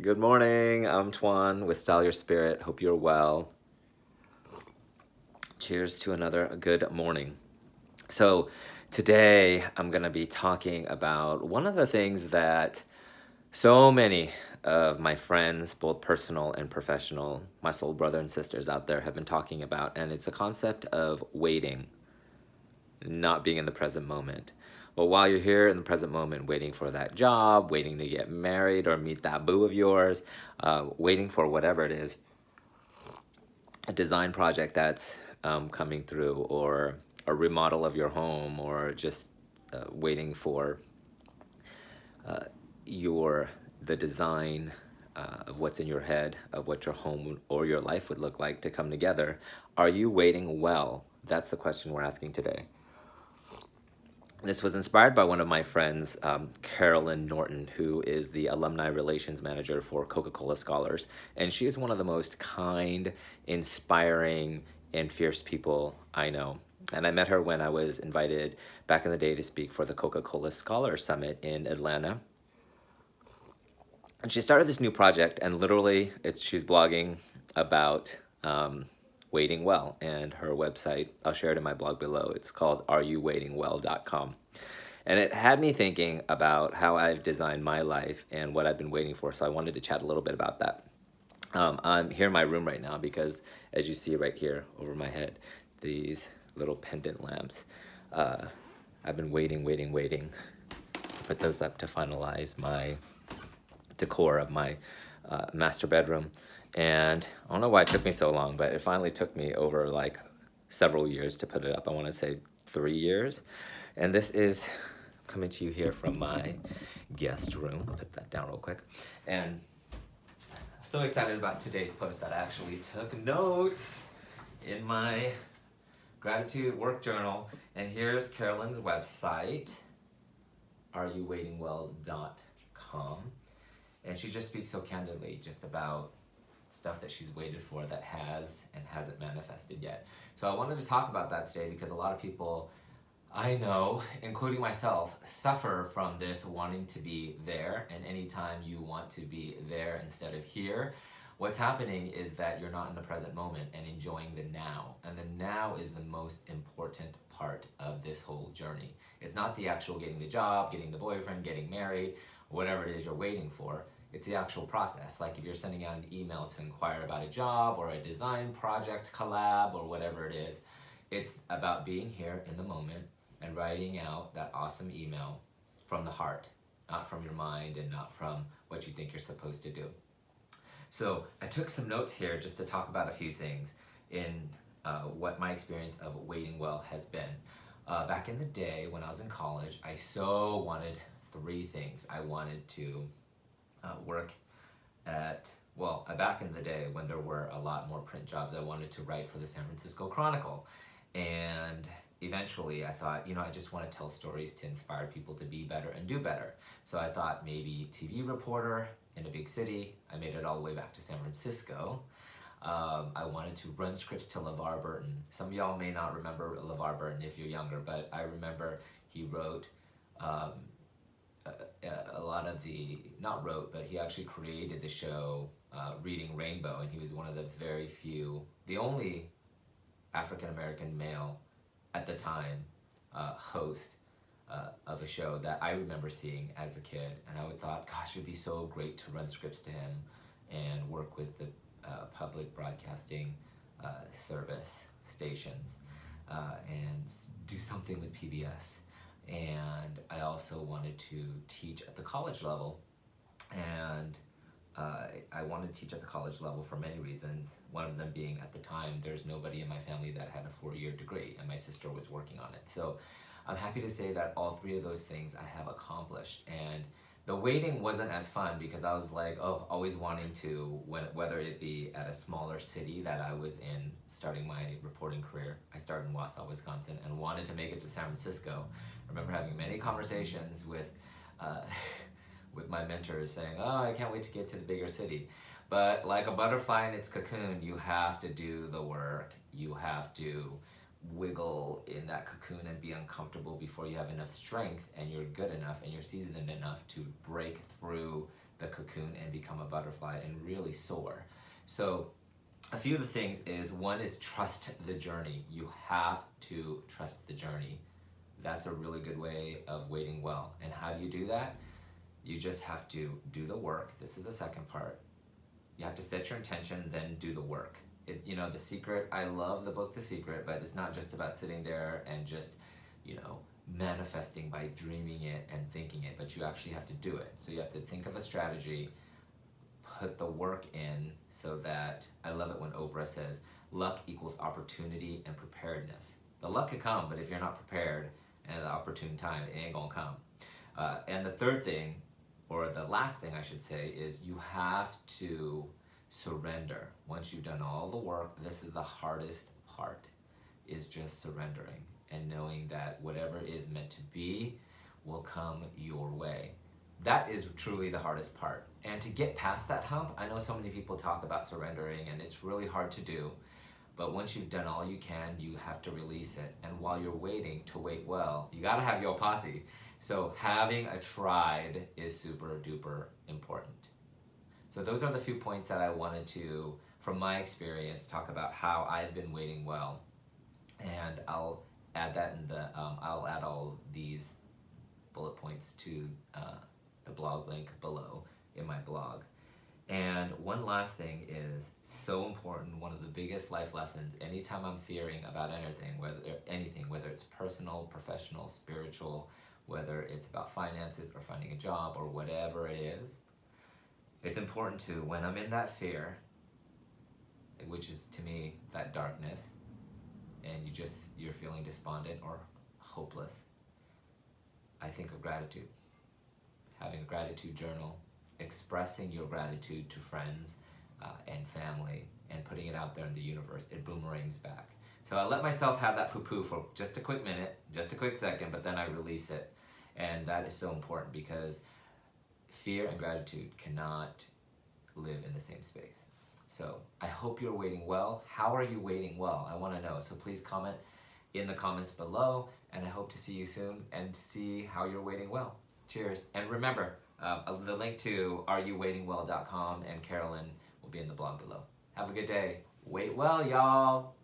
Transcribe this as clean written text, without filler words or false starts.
Good morning. I'm Toan with Style Your Spirit. Hope you're well. Cheers to another good morning. So, today I'm going to be talking about one of the things that so many of my friends, both personal and professional, my soul brother and sisters out there have been talking about, and it's a concept of waiting, not being in the present moment. But while you're here in the present moment, waiting for that job, waiting to get married or meet that boo of yours, waiting for whatever it is, a design project that's coming through, or a remodel of your home, or just waiting for your the design of what's in your head of what your home or your life would look like to come together. Are you waiting well? That's the question we're asking today. This was inspired by one of my friends, Carolyn Norton, who is the alumni relations manager for Coca-Cola Scholars. And she is one of the most kind, inspiring, and fierce people I know. And I met her when I was invited back in the day to speak for the Coca-Cola Scholar Summit in Atlanta. And she started this new project, and literally, she's blogging about waiting well. And her website, I'll share it in my blog below. It's called areyouwaitingwell.com. And it had me thinking about how I've designed my life and what I've been waiting for. So I wanted to chat a little bit about that. I'm here in my room right now because, as you see right here over my head, these little pendant lamps. I've been waiting. Put those up to finalize my decor of my master bedroom. And I don't know why it took me so long, but it finally took me over like several years to put it up. I want to say 3 years. And this is coming to you here from my guest room. I'll put that down real quick. And I'm so excited about today's post that I actually took notes in my gratitude work journal. And here's Carolyn's website, areyouwaitingwell.com. And she just speaks so candidly just about stuff that she's waited for that has and hasn't manifested yet. So I wanted to talk about that today because a lot of people I know, including myself, suffer from this wanting to be there. And anytime you want to be there instead of here, what's happening is that you're not in the present moment and enjoying the now. And the now is the most important part of this whole journey. It's not the actual getting the job, getting the boyfriend, getting married, whatever it is you're waiting for. It's the actual process. Like if you're sending out an email to inquire about a job or a design project collab or whatever it is, it's about being here in the moment and writing out that awesome email from the heart, not from your mind and not from what you think you're supposed to do. So I took some notes here just to talk about a few things in what my experience of waiting well has been. Back in the day when I was in college, I so wanted 3 things. I wanted to work at, back in the day when there were a lot more print jobs, I wanted to write for the San Francisco Chronicle. And eventually I thought, I just want to tell stories to inspire people to be better and do better. So I thought maybe TV reporter in a big city. I made it all the way back to San Francisco. I wanted to run scripts to LeVar Burton. Some of y'all may not remember LeVar Burton if you're younger, but I remember he wrote a lot of but he actually created the show Reading Rainbow, and he was one of the very few, the only African-American male at the time host of a show that I remember seeing as a kid. And I would thought, gosh, it would be so great to run scripts to him and work with the public broadcasting service stations and do something with PBS. And I also wanted to teach at the college level, and I wanted to teach at the college level for many reasons. One of them being, at the time, there's nobody in my family that had a 4-year degree, and my sister was working on it. So I'm happy to say that all 3 of those things I have accomplished. And the waiting wasn't as fun because I was like, always wanting to, whether it be at a smaller city that I was in, starting my reporting career. I started in Wausau, Wisconsin, and wanted to make it to San Francisco. I remember having many conversations with my mentors saying, I can't wait to get to the bigger city. But like a butterfly in its cocoon, you have to do the work. You have to wiggle in that cocoon and be uncomfortable before you have enough strength and you're good enough and you're seasoned enough to break through the cocoon cocoon and become a butterfly and really soar. So a few of the things is, one is trust the journey. You have to trust the journey. That's a really good way of waiting well. And how do you do that? You just have to do the work. This is the second part. You have to set your intention, then do the work. The Secret, I love the book The Secret, but it's not just about sitting there and just, manifesting by dreaming it and thinking it, but you actually have to do it. So you have to think of a strategy, put the work in, so that, I love it when Oprah says, luck equals opportunity and preparedness. The luck could come, but if you're not prepared and at the opportune time, it ain't gonna come. And the third thing, or the last thing I should say, is you have to surrender. Once you've done all the work, this is the hardest part, is just surrendering and knowing that whatever is meant to be will come your way. That is truly the hardest part. And to get past that hump, I know so many people talk about surrendering and it's really hard to do, but once you've done all you can, you have to release it. And while you're waiting, to wait well, you gotta have your posse. So having a tribe is super duper important. So those are the few points that I wanted to, from my experience, talk about how I've been waiting well. And I'll add that in I'll add all these bullet points to the blog link below in my blog. And one last thing is so important, one of the biggest life lessons, anytime I'm fearing about anything, whether it's personal, professional, spiritual, whether it's about finances or finding a job or whatever it is, it's important to, when I'm in that fear, which is to me that darkness, and you're feeling despondent or hopeless, I think of gratitude. Having a gratitude journal, expressing your gratitude to friends and family, and putting it out there in the universe, it boomerangs back. So I let myself have that poo-poo for just a quick minute, just a quick second, but then I release it. And that is so important, because fear and gratitude cannot live in the same space. So I hope you're waiting well. How are you waiting well? I want to know. So please comment in the comments below, and I hope to see you soon and see how you're waiting well. Cheers. And remember, the link to areyouwaitingwell.com and Carolyn will be in the blog below. Have a good day. Wait well, y'all.